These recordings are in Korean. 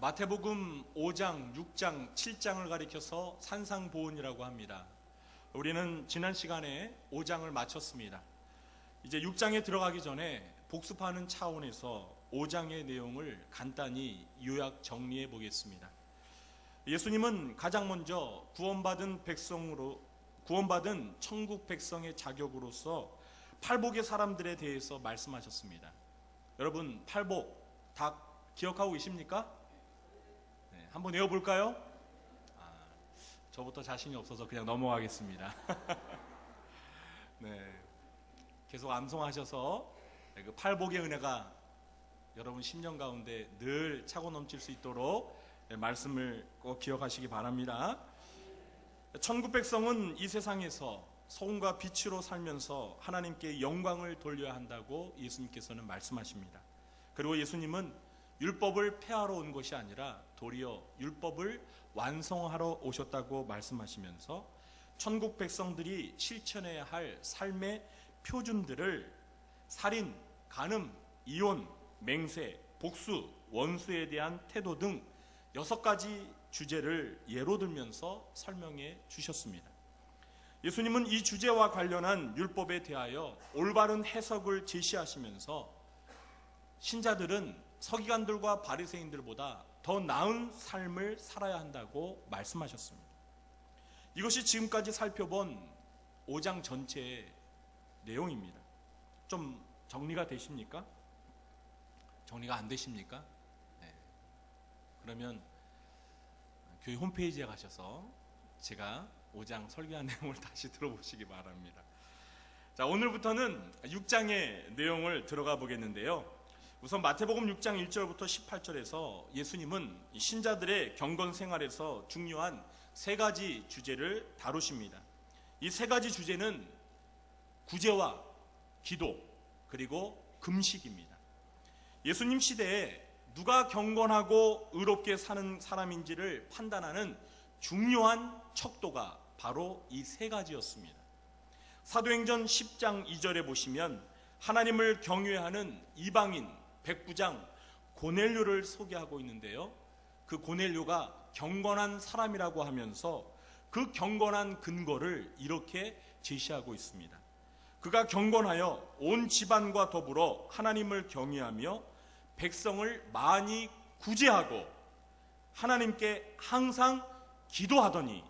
마태복음 5장, 6장, 7장을 가리켜서 산상보훈이라고 합니다. 우리는 지난 시간에 5장을 마쳤습니다. 이제 6장에 들어가기 전에 복습하는 차원에서 5장의 내용을 간단히 요약 정리해 보겠습니다. 예수님은 가장 먼저 구원받은 천국 백성의 자격으로서 팔복의 사람들에 대해서 말씀하셨습니다. 여러분, 팔복 다 기억하고 계십니까? 네, 한번 외워볼까요? 저부터 자신이 없어서 그냥 넘어가겠습니다. 네, 계속 암송하셔서 그 팔복의 은혜가 여러분 심령 가운데 늘 차고 넘칠 수 있도록 말씀을 꼭 기억하시기 바랍니다. 천국 백성은 이 세상에서 소금과 빛으로 살면서 하나님께 영광을 돌려야 한다고 예수님께서는 말씀하십니다. 그리고 예수님은 율법을 폐하러 온 것이 아니라 도리어 율법을 완성하러 오셨다고 말씀하시면서 천국 백성들이 실천해야 할 삶의 표준들을 살인, 간음, 이혼, 맹세, 복수, 원수에 대한 태도 등 6가지 주제를 예로 들면서 설명해 주셨습니다. 예수님은 이 주제와 관련한 율법에 대하여 올바른 해석을 제시하시면서 신자들은 서기관들과 바리새인들보다 더 나은 삶을 살아야 한다고 말씀하셨습니다. 이것이 지금까지 살펴본 5장 전체의 내용입니다. 좀 정리가 되십니까? 정리가 안 되십니까? 네. 그러면 교회 홈페이지에 가셔서 제가 5장 설교한 내용을 다시 들어보시기 바랍니다. 자, 오늘부터는 6장의 내용을 들어가 보겠는데요. 우선 마태복음 6장 1절부터 18절에서 예수님은 신자들의 경건 생활에서 중요한 3가지 주제를 다루십니다. 이 3가지 주제는 구제와 기도 그리고 금식입니다. 예수님 시대에 누가 경건하고 의롭게 사는 사람인지를 판단하는 중요한 척도가 바로 이 3가지였습니다. 사도행전 10장 2절에 보시면 하나님을 경외하는 이방인 백부장 고넬료를 소개하고 있는데요. 그 고넬료가 경건한 사람이라고 하면서 그 경건한 근거를 이렇게 제시하고 있습니다. 그가 경건하여 온 집안과 더불어 하나님을 경외하며 백성을 많이 구제하고 하나님께 항상 기도하더니.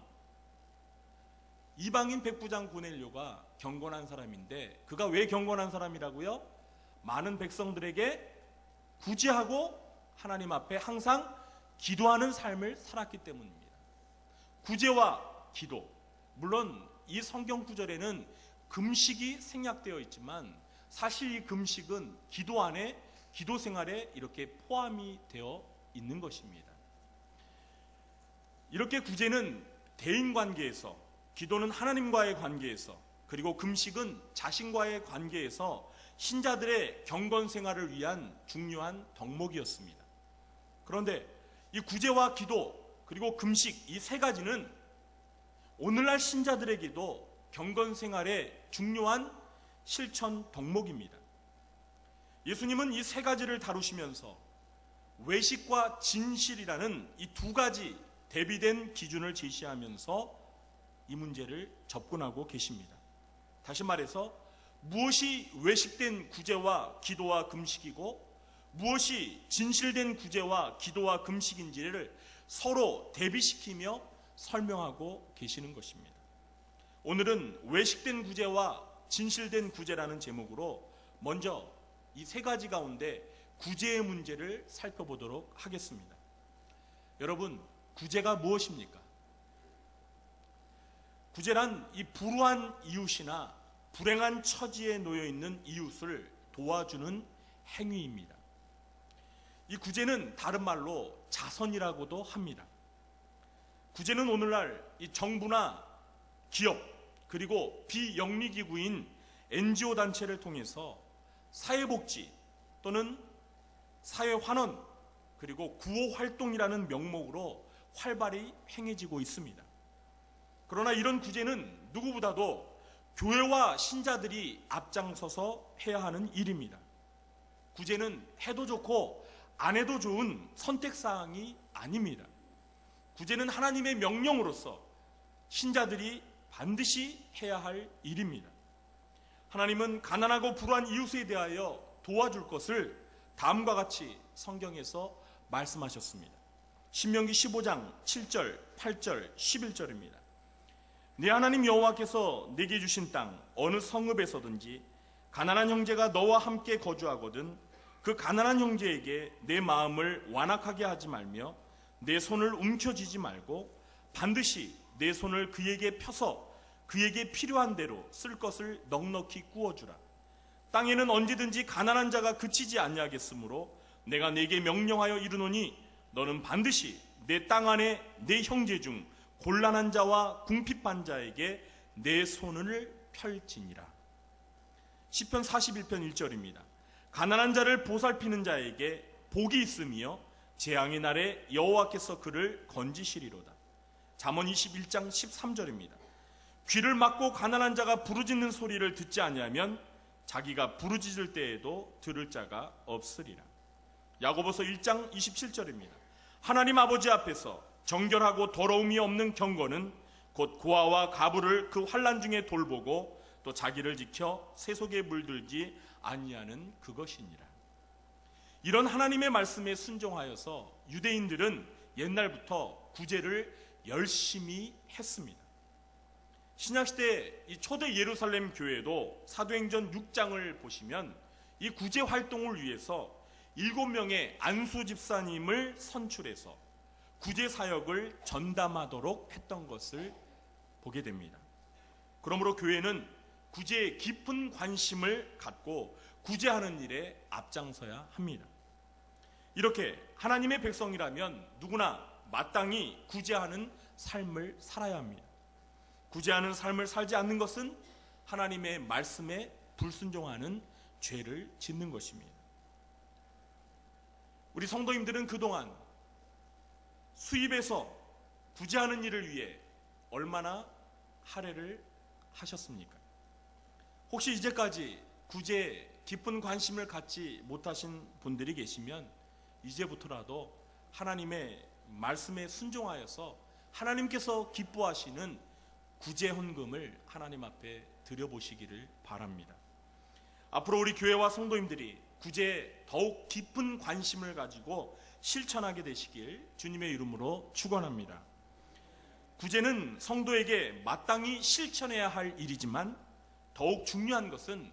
이방인 백부장 고넬료가 경건한 사람인데 그가 왜 경건한 사람이라고요? 많은 백성들에게 구제하고 하나님 앞에 항상 기도하는 삶을 살았기 때문입니다. 구제와 기도, 물론 이 성경 구절에는 금식이 생략되어 있지만 사실 이 금식은 기도 안에, 기도 생활에 이렇게 포함이 되어 있는 것입니다. 이렇게 구제는 대인 관계에서, 기도는 하나님과의 관계에서, 그리고 금식은 자신과의 관계에서 신자들의 경건 생활을 위한 중요한 덕목이었습니다. 그런데 이 구제와 기도 그리고 금식 이 3가지는 오늘날 신자들에게도 경건 생활의 중요한 실천 덕목입니다. 예수님은 이 3가지를 다루시면서 외식과 진실이라는 이 2가지 대비된 기준을 제시하면서 이 문제를 접근하고 계십니다. 다시 말해서 무엇이 외식된 구제와 기도와 금식이고 무엇이 진실된 구제와 기도와 금식인지를 서로 대비시키며 설명하고 계시는 것입니다. 오늘은 외식된 구제와 진실된 구제라는 제목으로 먼저 이 3가지 가운데 구제의 문제를 살펴보도록 하겠습니다. 여러분, 구제가 무엇입니까? 구제란 이 불우한 이웃이나 불행한 처지에 놓여 있는 이웃을 도와주는 행위입니다. 이 구제는 다른 말로 자선이라고도 합니다. 구제는 오늘날 이 정부나 기업 그리고 비영리기구인 NGO 단체를 통해서 사회복지 또는 사회환원 그리고 구호활동이라는 명목으로 활발히 행해지고 있습니다. 그러나 이런 구제는 누구보다도 교회와 신자들이 앞장서서 해야 하는 일입니다. 구제는 해도 좋고 안 해도 좋은 선택사항이 아닙니다. 구제는 하나님의 명령으로서 신자들이 반드시 해야 할 일입니다. 하나님은 가난하고 불우한 이웃에 대하여 도와줄 것을 다음과 같이 성경에서 말씀하셨습니다. 신명기 15장 7절, 8절, 11절입니다. 네 하나님 여호와께서 네게 주신 땅 어느 성읍에서든지 가난한 형제가 너와 함께 거주하거든 그 가난한 형제에게 내 마음을 완악하게 하지 말며 내 손을 움켜쥐지 말고 반드시 내 손을 그에게 펴서 그에게 필요한 대로 쓸 것을 넉넉히 구워주라. 땅에는 언제든지 가난한 자가 그치지 아니하겠으므로 내가 네게 명령하여 이르노니 너는 반드시 내 땅 안에 내 형제 중 곤란한 자와 궁핍한 자에게 내 손을 펼지니라. 시편 41편 1절입니다. 가난한 자를 보살피는 자에게 복이 있으며 재앙의 날에 여호와께서 그를 건지시리로다. 잠언 21장 13절입니다. 귀를 막고 가난한 자가 부르짖는 소리를 듣지 아니하면 자기가 부르짖을 때에도 들을 자가 없으리라. 야고보서 1장 27절입니다. 하나님 아버지 앞에서 정결하고 더러움이 없는 경건은 곧 고아와 가부를 그 환난 중에 돌보고 또 자기를 지켜 세속에 물들지 아니하는 그것이니라. 이런 하나님의 말씀에 순종하여서 유대인들은 옛날부터 구제를 열심히 했습니다. 신약시대 이 초대 예루살렘 교회도 사도행전 6장을 보시면 이 구제 활동을 위해서 7명의 안수 집사님을 선출해서 구제 사역을 전담하도록 했던 것을 보게 됩니다. 그러므로 교회는 구제에 깊은 관심을 갖고 구제하는 일에 앞장서야 합니다. 이렇게 하나님의 백성이라면 누구나 마땅히 구제하는 삶을 살아야 합니다. 구제하는 삶을 살지 않는 것은 하나님의 말씀에 불순종하는 죄를 짓는 것입니다. 우리 성도님들은 그동안 수입에서 구제하는 일을 위해 얼마나 할애를 하셨습니까? 혹시 이제까지 구제에 깊은 관심을 갖지 못하신 분들이 계시면 이제부터라도 하나님의 말씀에 순종하여서 하나님께서 기뻐하시는 구제 헌금을 하나님 앞에 드려보시기를 바랍니다. 앞으로 우리 교회와 성도님들이 구제에 더욱 깊은 관심을 가지고 실천하게 되시길 주님의 이름으로 축원합니다. 구제는 성도에게 마땅히 실천해야 할 일이지만 더욱 중요한 것은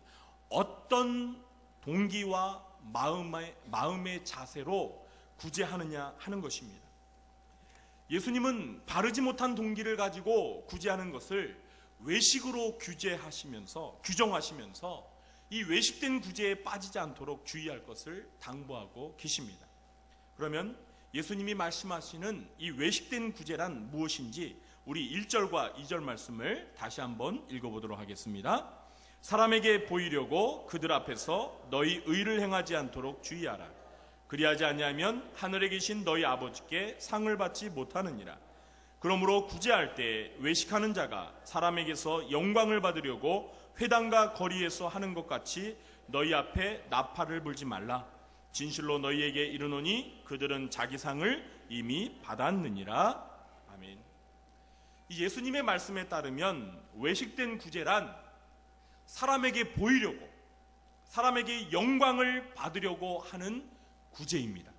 어떤 동기와 마음의 자세로 구제하느냐 하는 것입니다. 예수님은 바르지 못한 동기를 가지고 구제하는 것을 외식으로 규정하시면서 이 외식된 구제에 빠지지 않도록 주의할 것을 당부하고 계십니다. 그러면 예수님이 말씀하시는 이 외식된 구제란 무엇인지 우리 1절과 2절 말씀을 다시 한번 읽어보도록 하겠습니다. 사람에게 보이려고 그들 앞에서 너희 의를 행하지 않도록 주의하라. 그리하지 아니하면 하늘에 계신 너희 아버지께 상을 받지 못하느니라. 그러므로 구제할 때 외식하는 자가 사람에게서 영광을 받으려고 회당과 거리에서 하는 것 같이 너희 앞에 나팔을 불지 말라. 진실로 너희에게 이르노니 그들은 자기 상을 이미 받았느니라. 아멘. 이 예수님의 말씀에 따르면 외식된 구제란 사람에게 보이려고, 사람에게 영광을 받으려고 하는 구제입니다.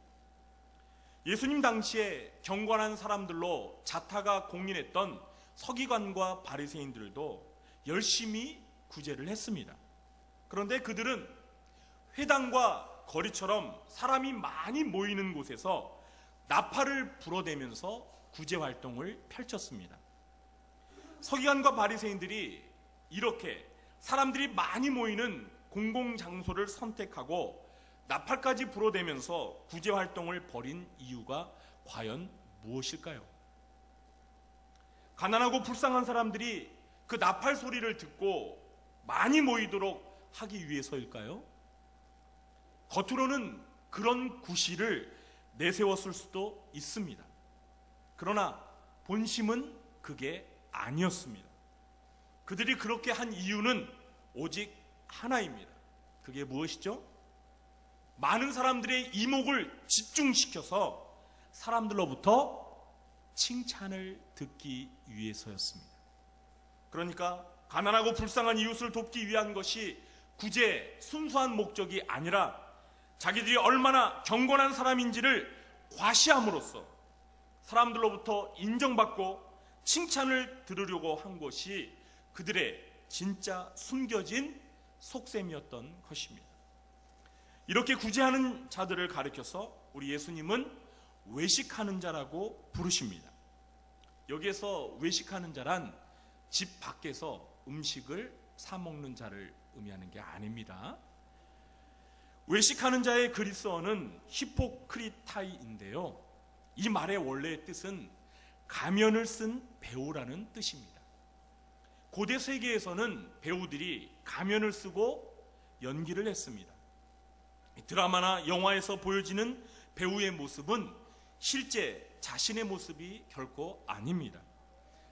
예수님 당시에 경건한 사람들로 자타가 공인했던 서기관과 바리새인들도 열심히 구제를 했습니다. 그런데 그들은 회당과 거리처럼 사람이 많이 모이는 곳에서 나팔을 불어대면서 구제 활동을 펼쳤습니다. 서기관과 바리새인들이 이렇게 사람들이 많이 모이는 공공장소를 선택하고 나팔까지 불어대면서 구제 활동을 벌인 이유가 과연 무엇일까요? 가난하고 불쌍한 사람들이 그 나팔 소리를 듣고 많이 모이도록 하기 위해서일까요? 겉으로는 그런 구실을 내세웠을 수도 있습니다. 그러나 본심은 그게 아니었습니다. 그들이 그렇게 한 이유는 오직 하나입니다. 그게 무엇이죠? 많은 사람들의 이목을 집중시켜서 사람들로부터 칭찬을 듣기 위해서였습니다. 그러니까 가난하고 불쌍한 이웃을 돕기 위한 것이 구제의 순수한 목적이 아니라 자기들이 얼마나 경건한 사람인지를 과시함으로써 사람들로부터 인정받고 칭찬을 들으려고 한 것이 그들의 진짜 숨겨진 속셈이었던 것입니다. 이렇게 구제하는 자들을 가리켜서 우리 예수님은 외식하는 자라고 부르십니다. 여기에서 외식하는 자란 집 밖에서 음식을 사 먹는 자를 의미하는 게 아닙니다. 외식하는 자의 그리스어는 히포크리타이인데요, 이 말의 원래의 뜻은 가면을 쓴 배우라는 뜻입니다. 고대 세계에서는 배우들이 가면을 쓰고 연기를 했습니다. 드라마나 영화에서 보여지는 배우의 모습은 실제 자신의 모습이 결코 아닙니다.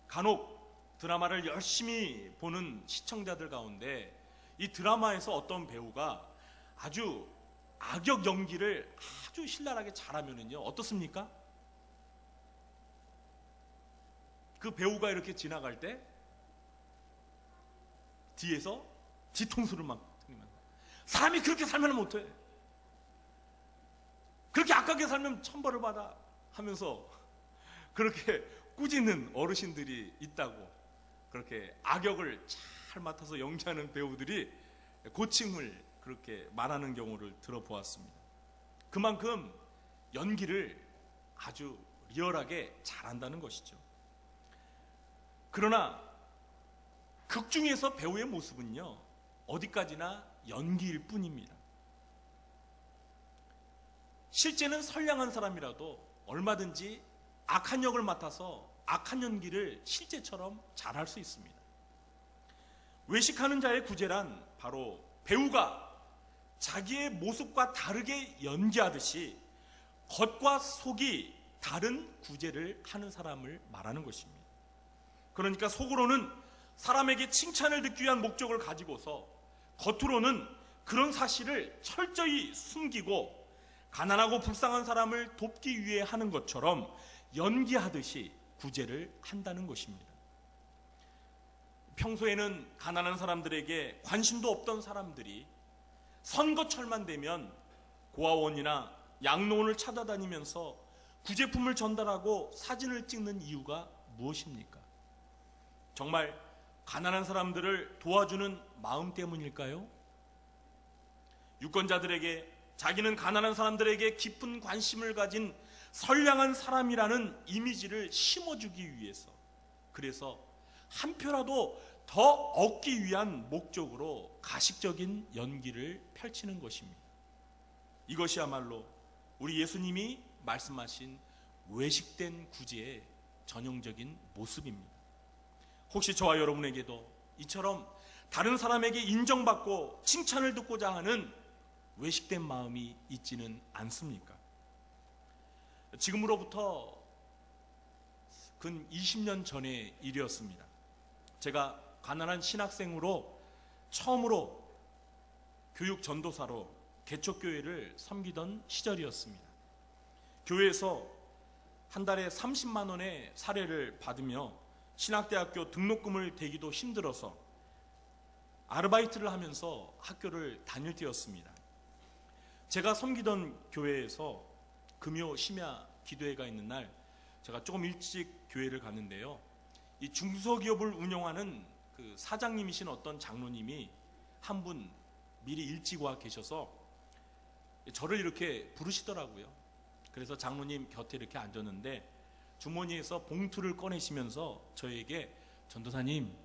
간혹 드라마를 열심히 보는 시청자들 가운데 이 드라마에서 어떤 배우가 아주 악역 연기를 아주 신랄하게 잘하면은요, 어떻습니까? 그 배우가 이렇게 지나갈 때 뒤에서 뒤통수를 막 들이면, 사람이 그렇게 살면 못해, 그렇게 악하게 살면 천벌을 받아 하면서 그렇게 꾸짖는 어르신들이 있다고, 그렇게 악역을 잘 맡아서 연기하는 배우들이 고칭을 그렇게 말하는 경우를 들어보았습니다. 그만큼 연기를 아주 리얼하게 잘한다는 것이죠. 그러나 극 중에서 배우의 모습은요, 어디까지나 연기일 뿐입니다. 실제는 선량한 사람이라도 얼마든지 악한 역을 맡아서 악한 연기를 실제처럼 잘할 수 있습니다. 외식하는 자의 구제란 바로 배우가 자기의 모습과 다르게 연기하듯이 겉과 속이 다른 구제를 하는 사람을 말하는 것입니다. 그러니까 속으로는 사람에게 칭찬을 듣기 위한 목적을 가지고서 겉으로는 그런 사실을 철저히 숨기고 가난하고 불쌍한 사람을 돕기 위해 하는 것처럼 연기하듯이 구제를 한다는 것입니다. 평소에는 가난한 사람들에게 관심도 없던 사람들이 선거철만 되면 고아원이나 양로원을 찾아다니면서 구제품을 전달하고 사진을 찍는 이유가 무엇입니까? 정말 가난한 사람들을 도와주는 마음 때문일까요? 유권자들에게 자기는 가난한 사람들에게 깊은 관심을 가진 선량한 사람이라는 이미지를 심어주기 위해서, 그래서 한 표라도 더 얻기 위한 목적으로 가식적인 연기를 펼치는 것입니다. 이것이야말로 우리 예수님이 말씀하신 외식된 구제의 전형적인 모습입니다. 혹시 저와 여러분에게도 이처럼 다른 사람에게 인정받고 칭찬을 듣고자 하는 외식된 마음이 있지는 않습니까? 지금으로부터 근 20년 전의 일이었습니다. 제가 가난한 신학생으로 처음으로 교육 전도사로 개척교회를 섬기던 시절이었습니다. 교회에서 한 달에 30만 원의 사례를 받으며 신학대학교 등록금을 대기도 힘들어서 아르바이트를 하면서 학교를 다닐 때였습니다. 제가 섬기던 교회에서 금요 심야 기도회가 있는 날 제가 조금 일찍 교회를 갔는데요, 이 중소기업을 운영하는 그 사장님이신 어떤 장로님이 한 분 미리 일찍 와 계셔서 저를 이렇게 부르시더라고요. 그래서 장로님 곁에 이렇게 앉았는데 주머니에서 봉투를 꺼내시면서 저에게 전도사님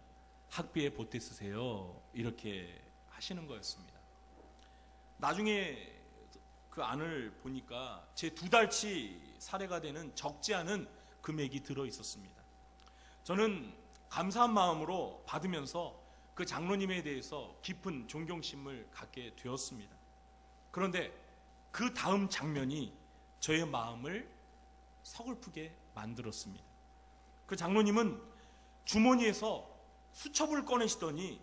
학비에 보태 쓰세요 이렇게 하시는 거였습니다. 나중에 그 안을 보니까 제 2달치 사례가 되는 적지 않은 금액이 들어 있었습니다. 저는 감사한 마음으로 받으면서 그 장로님에 대해서 깊은 존경심을 갖게 되었습니다. 그런데 그 다음 장면이 저의 마음을 서글프게 만들었습니다. 그 장로님은 주머니에서 수첩을 꺼내시더니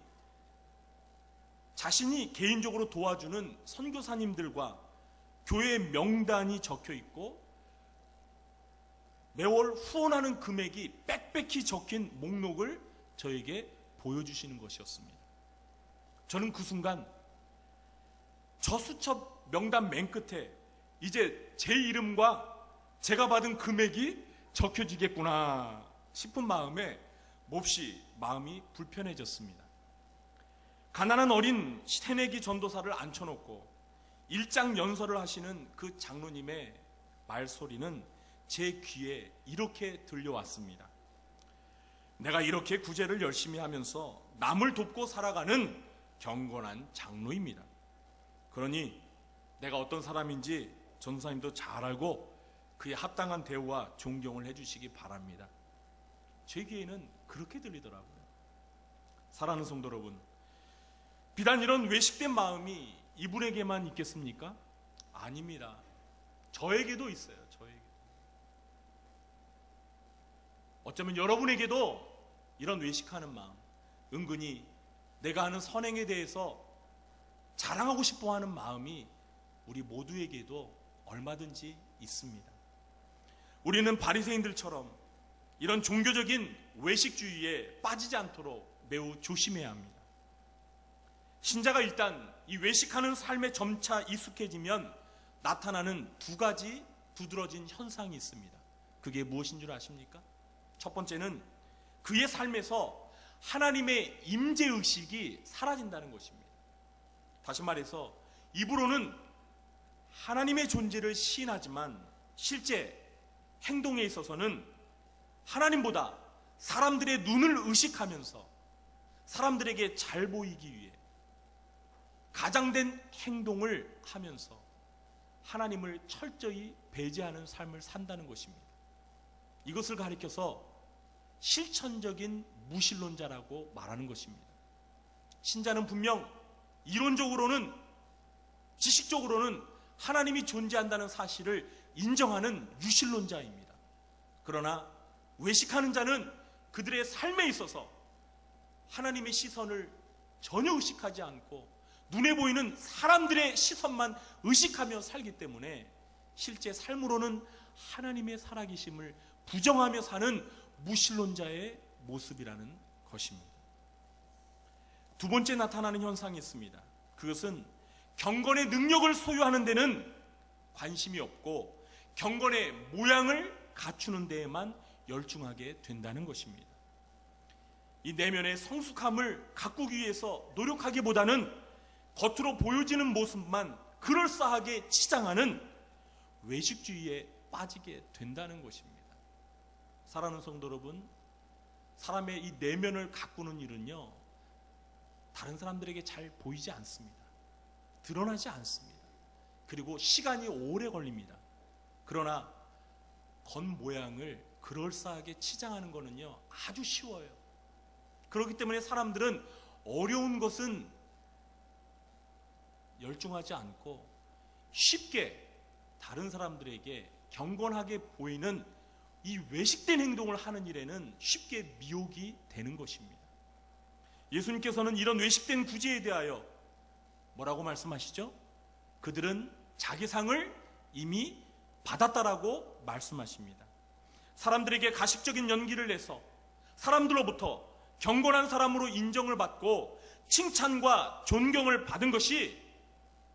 자신이 개인적으로 도와주는 선교사님들과 교회 명단이 적혀 있고 매월 후원하는 금액이 빽빽히 적힌 목록을 저에게 보여주시는 것이었습니다. 저는 그 순간 저 수첩 명단 맨 끝에 이제 제 이름과 제가 받은 금액이 적혀지겠구나 싶은 마음에 몹시 마음이 불편해졌습니다. 가난한 어린 새내기 전도사를 앉혀놓고 일장연설을 하시는 그 장로님의 말소리는 제 귀에 이렇게 들려왔습니다. 내가 이렇게 구제를 열심히 하면서 남을 돕고 살아가는 경건한 장로입니다. 그러니 내가 어떤 사람인지 전도사님도 잘 알고 그에 합당한 대우와 존경을 해주시기 바랍니다. 제 귀에는 그렇게 들리더라고요. 사랑하는 성도 여러분, 비단 이런 외식된 마음이 이분에게만 있겠습니까? 아닙니다. 저에게도 있어요. 저에게. 어쩌면 여러분에게도 이런 외식하는 마음, 은근히 내가 하는 선행에 대해서 자랑하고 싶어하는 마음이 우리 모두에게도 얼마든지 있습니다. 우리는 바리새인들처럼 이런 종교적인 외식주의에 빠지지 않도록 매우 조심해야 합니다. 신자가 일단 이 외식하는 삶에 점차 익숙해지면 나타나는 두 가지 두드러진 현상이 있습니다. 그게 무엇인 줄 아십니까? 첫 번째는 그의 삶에서 하나님의 임재의식이 사라진다는 것입니다. 다시 말해서 입으로는 하나님의 존재를 시인하지만 실제 행동에 있어서는 하나님보다 사람들의 눈을 의식하면서 사람들에게 잘 보이기 위해 가장된 행동을 하면서 하나님을 철저히 배제하는 삶을 산다는 것입니다. 이것을 가리켜서 실천적인 무신론자라고 말하는 것입니다. 신자는 분명 이론적으로는, 지식적으로는 하나님이 존재한다는 사실을 인정하는 유신론자입니다. 그러나 외식하는 자는 그들의 삶에 있어서 하나님의 시선을 전혀 의식하지 않고 눈에 보이는 사람들의 시선만 의식하며 살기 때문에 실제 삶으로는 하나님의 살아계심을 부정하며 사는 무신론자의 모습이라는 것입니다. 두 번째 나타나는 현상이 있습니다. 그것은 경건의 능력을 소유하는 데는 관심이 없고 경건의 모양을 갖추는 데에만 열중하게 된다는 것입니다. 이 내면의 성숙함을 가꾸기 위해서 노력하기보다는 겉으로 보여지는 모습만 그럴싸하게 치장하는 외식주의에 빠지게 된다는 것입니다. 사랑하는 성도 여러분, 사람의 이 내면을 가꾸는 일은요, 다른 사람들에게 잘 보이지 않습니다. 드러나지 않습니다. 그리고 시간이 오래 걸립니다. 그러나 겉모양을 그럴싸하게 치장하는 것은요, 아주 쉬워요. 그렇기 때문에 사람들은 어려운 것은 열중하지 않고 쉽게 다른 사람들에게 경건하게 보이는 이 외식된 행동을 하는 일에는 쉽게 미혹이 되는 것입니다. 예수님께서는 이런 외식된 구제에 대하여 뭐라고 말씀하시죠? 그들은 자기 상을 이미 받았다라고 말씀하십니다. 사람들에게 가식적인 연기를 내서 사람들로부터 경건한 사람으로 인정을 받고 칭찬과 존경을 받은 것이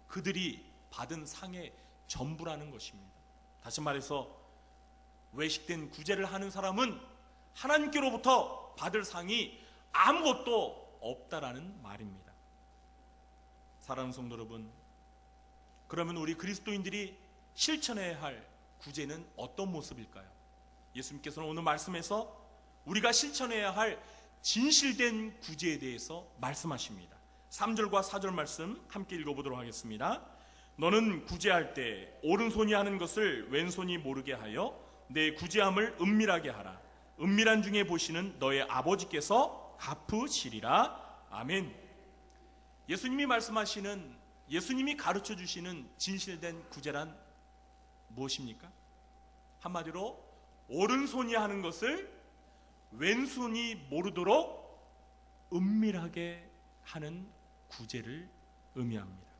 그들이 받은 상의 전부라는 것입니다. 다시 말해서 외식된 구제를 하는 사람은 하나님께로부터 받을 상이 아무것도 없다라는 말입니다. 사랑하는 성도 여러분, 그러면 우리 그리스도인들이 실천해야 할 구제는 어떤 모습일까요? 예수님께서는 오늘 말씀에서 우리가 실천해야 할 진실된 구제에 대해서 말씀하십니다. 3절과 4절 말씀 함께 읽어보도록 하겠습니다. 너는 구제할 때 오른손이 하는 것을 왼손이 모르게 하여 내 구제함을 은밀하게 하라. 은밀한 중에 보시는 너의 아버지께서 갚으시리라. 아멘. 예수님이 말씀하시는, 예수님이 가르쳐 주시는 진실된 구제란 무엇입니까? 한마디로 오른손이 하는 것을 왼손이 모르도록 은밀하게 하는 구제를 의미합니다.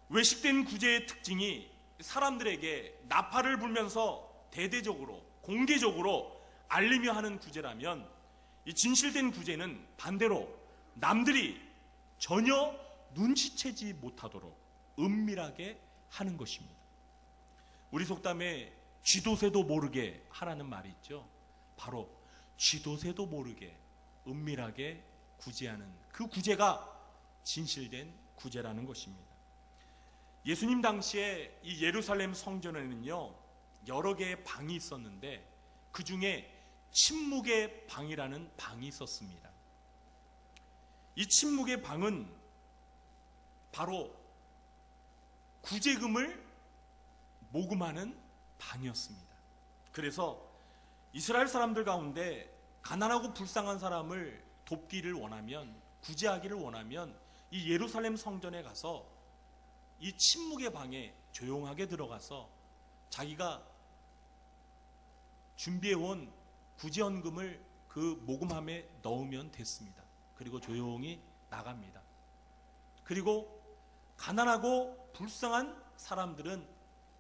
외식된 구제의 특징이 사람들에게 나팔을 불면서 대대적으로 공개적으로 알리며 하는 구제라면, 이 진실된 구제는 반대로 남들이 전혀 눈치채지 못하도록 은밀하게 하는 것입니다. 우리 속담에 쥐도새도 모르게 하라는 말이 있죠. 바로 쥐도새도 모르게 은밀하게 구제하는 그 구제가 진실된 구제라는 것입니다. 예수님 당시에 이 예루살렘 성전에는요, 여러 개의 방이 있었는데 그 중에 침묵의 방이라는 방이 있었습니다. 이 침묵의 방은 바로 구제금을 모금하는 방이었습니다. 그래서 이스라엘 사람들 가운데 가난하고 불쌍한 사람을 돕기를 원하면, 구제하기를 원하면 이 예루살렘 성전에 가서 이 침묵의 방에 조용하게 들어가서 자기가 준비해온 구제헌금을 그 모금함에 넣으면 됐습니다. 그리고 조용히 나갑니다. 그리고 가난하고 불쌍한 사람들은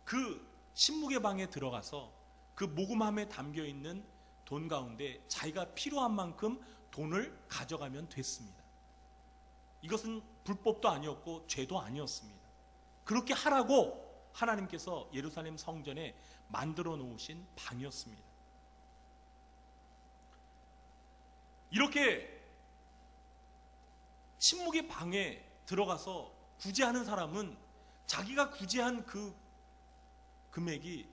그 침묵의 방에 들어가서 그 모금함에 담겨있는 돈 가운데 자기가 필요한 만큼 돈을 가져가면 됐습니다. 이것은 불법도 아니었고 죄도 아니었습니다. 그렇게 하라고 하나님께서 예루살렘 성전에 만들어 놓으신 방이었습니다. 이렇게 침묵의 방에 들어가서 구제하는 사람은 자기가 구제한 그 금액이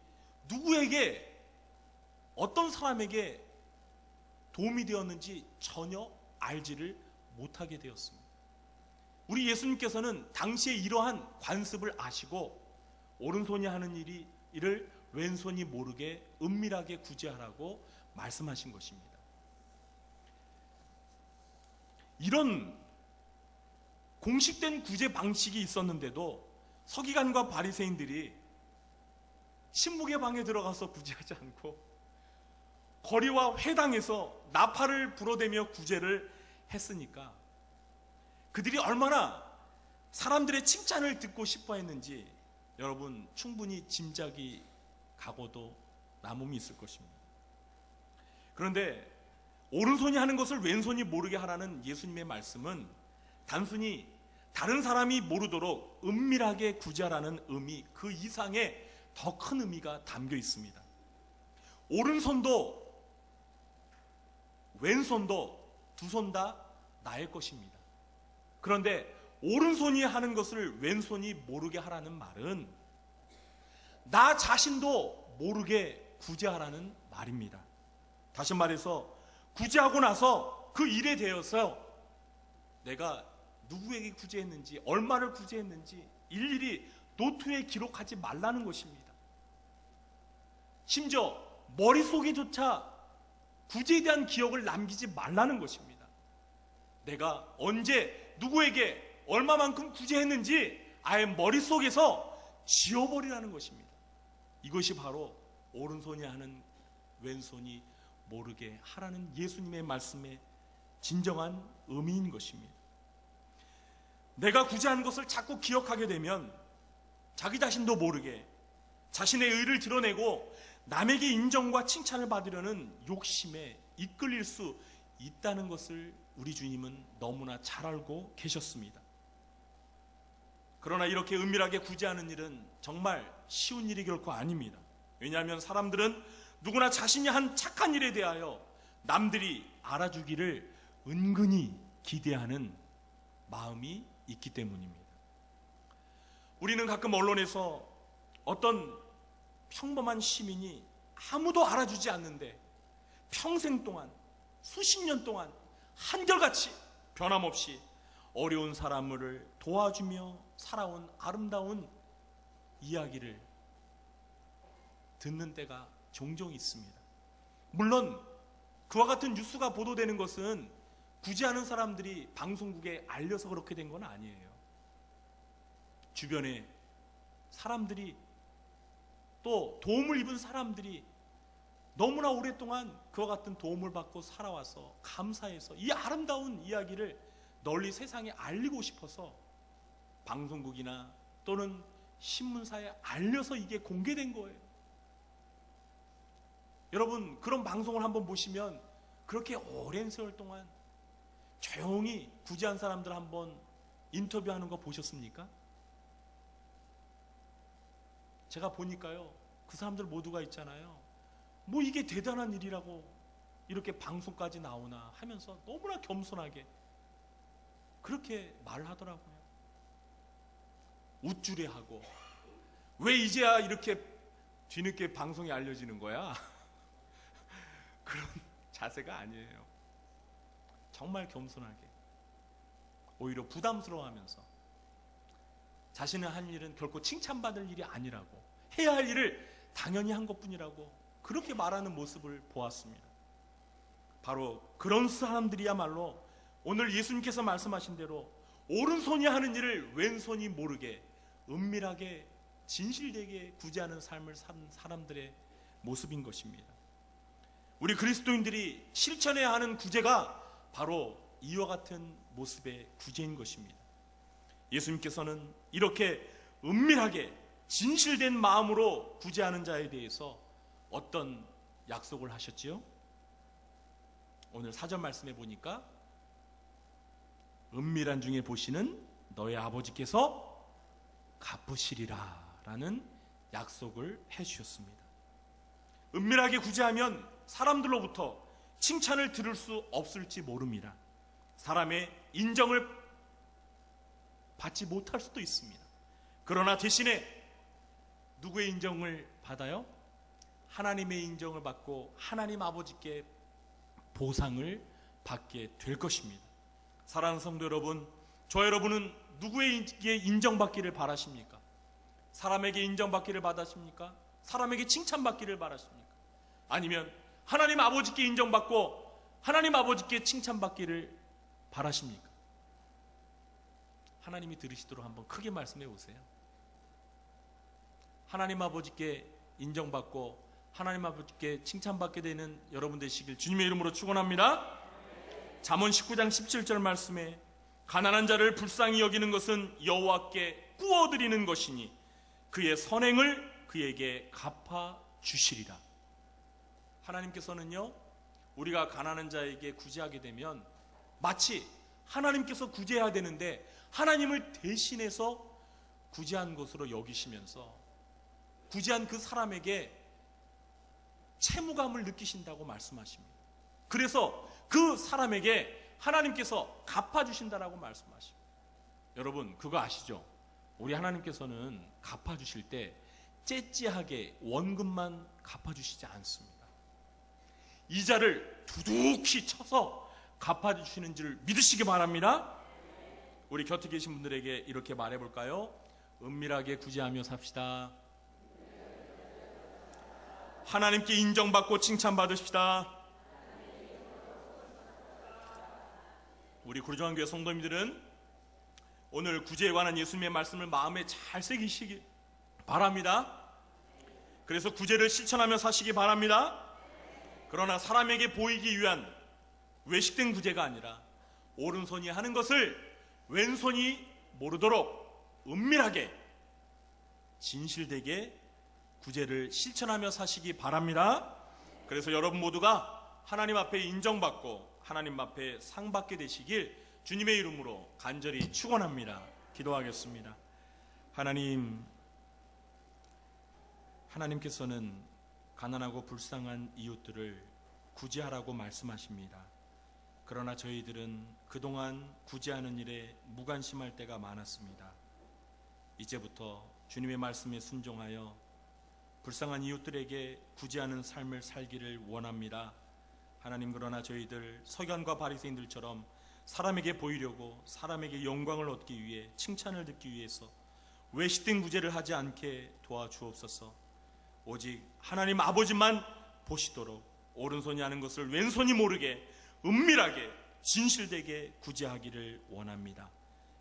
누구에게, 어떤 사람에게 도움이 되었는지 전혀 알지를 못하게 되었습니다. 우리 예수님께서는 당시에 이러한 관습을 아시고 오른손이 하는 일을 왼손이 모르게 은밀하게 구제하라고 말씀하신 것입니다. 이런 공식된 구제 방식이 있었는데도 서기관과 바리새인들이 침묵의 방에 들어가서 구제하지 않고 거리와 회당에서 나팔을 불어대며 구제를 했으니까 그들이 얼마나 사람들의 칭찬을 듣고 싶어 했는지 여러분 충분히 짐작이 가고도 남음이 있을 것입니다. 그런데 오른손이 하는 것을 왼손이 모르게 하라는 예수님의 말씀은 단순히 다른 사람이 모르도록 은밀하게 구제하라는 의미 그 이상의 더 큰 의미가 담겨 있습니다. 오른손도 왼손도 두 손 다 나의 것입니다. 그런데 오른손이 하는 것을 왼손이 모르게 하라는 말은 나 자신도 모르게 구제하라는 말입니다. 다시 말해서 구제하고 나서 그 일에 대해서 내가 누구에게 구제했는지, 얼마를 구제했는지 일일이 노트에 기록하지 말라는 것입니다. 심지어 머릿속에조차 구제에 대한 기억을 남기지 말라는 것입니다. 내가 언제 누구에게 얼마만큼 구제했는지 아예 머릿속에서 지워버리라는 것입니다. 이것이 바로 오른손이 하는 왼손이 모르게 하라는 예수님의 말씀의 진정한 의미인 것입니다. 내가 구제한 것을 자꾸 기억하게 되면 자기 자신도 모르게 자신의 의를 드러내고 남에게 인정과 칭찬을 받으려는 욕심에 이끌릴 수 있다는 것을 우리 주님은 너무나 잘 알고 계셨습니다. 그러나 이렇게 은밀하게 구제하는 일은 정말 쉬운 일이 결코 아닙니다. 왜냐하면 사람들은 누구나 자신이 한 착한 일에 대하여 남들이 알아주기를 은근히 기대하는 마음이 있기 때문입니다. 우리는 가끔 언론에서 어떤 평범한 시민이 아무도 알아주지 않는데 평생 동안, 수십 년 동안 한결같이 변함없이 어려운 사람을 도와주며 살아온 아름다운 이야기를 듣는 때가 종종 있습니다. 물론 그와 같은 뉴스가 보도되는 것은 구제하는 사람들이 방송국에 알려서 그렇게 된 건 아니에요. 주변에 사람들이 또 도움을 입은 사람들이 너무나 오랫동안 그와 같은 도움을 받고 살아와서 감사해서 이 아름다운 이야기를 널리 세상에 알리고 싶어서 방송국이나 또는 신문사에 알려서 이게 공개된 거예요. 여러분 그런 방송을 한번 보시면 그렇게 오랜 세월 동안 조용히 구제한 사람들 한번 인터뷰하는 거 보셨습니까? 제가 보니까요, 그 사람들 모두가 있잖아요, 뭐 이게 대단한 일이라고 이렇게 방송까지 나오나 하면서 너무나 겸손하게 그렇게 말을 하더라고요. 우쭐해하고, 왜 이제야 이렇게 뒤늦게 방송이 알려지는 거야? 그런 자세가 아니에요. 정말 겸손하게, 오히려 부담스러워하면서 자신의 한 일은 결코 칭찬받을 일이 아니라고, 해야 할 일을 당연히 한 것뿐이라고 그렇게 말하는 모습을 보았습니다. 바로 그런 사람들이야말로 오늘 예수님께서 말씀하신 대로 오른손이 하는 일을 왼손이 모르게 은밀하게 진실되게 구제하는 삶을 사는 사람들의 모습인 것입니다. 우리 그리스도인들이 실천해야 하는 구제가 바로 이와 같은 모습의 구제인 것입니다. 예수님께서는 이렇게 은밀하게 진실된 마음으로 구제하는 자에 대해서 어떤 약속을 하셨지요? 오늘 사전 말씀에 보니까 은밀한 중에 보시는 너의 아버지께서 갚으시리라 라는 약속을 해주셨습니다. 은밀하게 구제하면 사람들로부터 칭찬을 들을 수 없을지 모릅니다. 사람의 인정을 받지 못할 수도 있습니다. 그러나 대신에 누구의 인정을 받아요? 하나님의 인정을 받고 하나님 아버지께 보상을 받게 될 것입니다. 사랑하는 성도 여러분, 저 여러분은 누구에게 인정받기를 바라십니까? 사람에게 인정받기를 바라십니까? 사람에게 칭찬받기를 바라십니까? 아니면 하나님 아버지께 인정받고 하나님 아버지께 칭찬받기를 바라십니까? 하나님이 들으시도록 한번 크게 말씀해 보세요. 하나님 아버지께 인정받고 하나님 아버지께 칭찬받게 되는 여러분 되시길 주님의 이름으로 축원합니다. 잠언 19장 17절 말씀에 가난한 자를 불쌍히 여기는 것은 여호와께 꾸어드리는 것이니 그의 선행을 그에게 갚아 주시리라. 하나님께서는요, 우리가 가난한 자에게 구제하게 되면 마치 하나님께서 구제해야 되는데 하나님을 대신해서 구제한 것으로 여기시면서 구제한 그 사람에게 채무감을 느끼신다고 말씀하십니다. 그래서 그 사람에게 하나님께서 갚아주신다라고 말씀하십니다. 여러분 그거 아시죠? 우리 하나님께서는 갚아주실 때 째째하게 원금만 갚아주시지 않습니다. 이자를 두둑히 쳐서 갚아주시는 줄 믿으시기 바랍니다. 우리 곁에 계신 분들에게 이렇게 말해볼까요? 은밀하게 구제하며 삽시다. 하나님께 인정받고 칭찬받으십시다. 우리 구로정한교회 성도님들은 오늘 구제에 관한 예수님의 말씀을 마음에 잘 새기시기 바랍니다. 그래서 구제를 실천하며 사시기 바랍니다. 그러나 사람에게 보이기 위한 외식된 구제가 아니라 오른손이 하는 것을 왼손이 모르도록 은밀하게 진실되게 구제를 실천하며 사시기 바랍니다. 그래서 여러분 모두가 하나님 앞에 인정받고 하나님 앞에 상 받게 되시길 주님의 이름으로 간절히 축원합니다. 기도하겠습니다. 하나님께서는 가난하고 불쌍한 이웃들을 구제하라고 말씀하십니다. 그러나 저희들은 그동안 구제하는 일에 무관심할 때가 많았습니다. 이제부터 주님의 말씀에 순종하여 불쌍한 이웃들에게 구제하는 삶을 살기를 원합니다. 하나님, 그러나 저희들 서기관과 바리새인들처럼 사람에게 보이려고 사람에게 영광을 얻기 위해 칭찬을 듣기 위해서 외식된 구제를 하지 않게 도와주옵소서. 오직 하나님 아버지만 보시도록 오른손이 하는 것을 왼손이 모르게 은밀하게 진실되게 구제하기를 원합니다.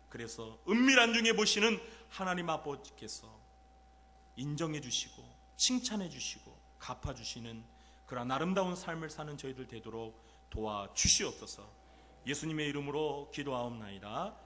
그래서 은밀한 중에 보시는 하나님 아버지께서 인정해 주시고 칭찬해 주시고 갚아 주시는 그런 아름다운 삶을 사는 저희들 되도록 도와주시옵소서. 예수님의 이름으로 기도하옵나이다.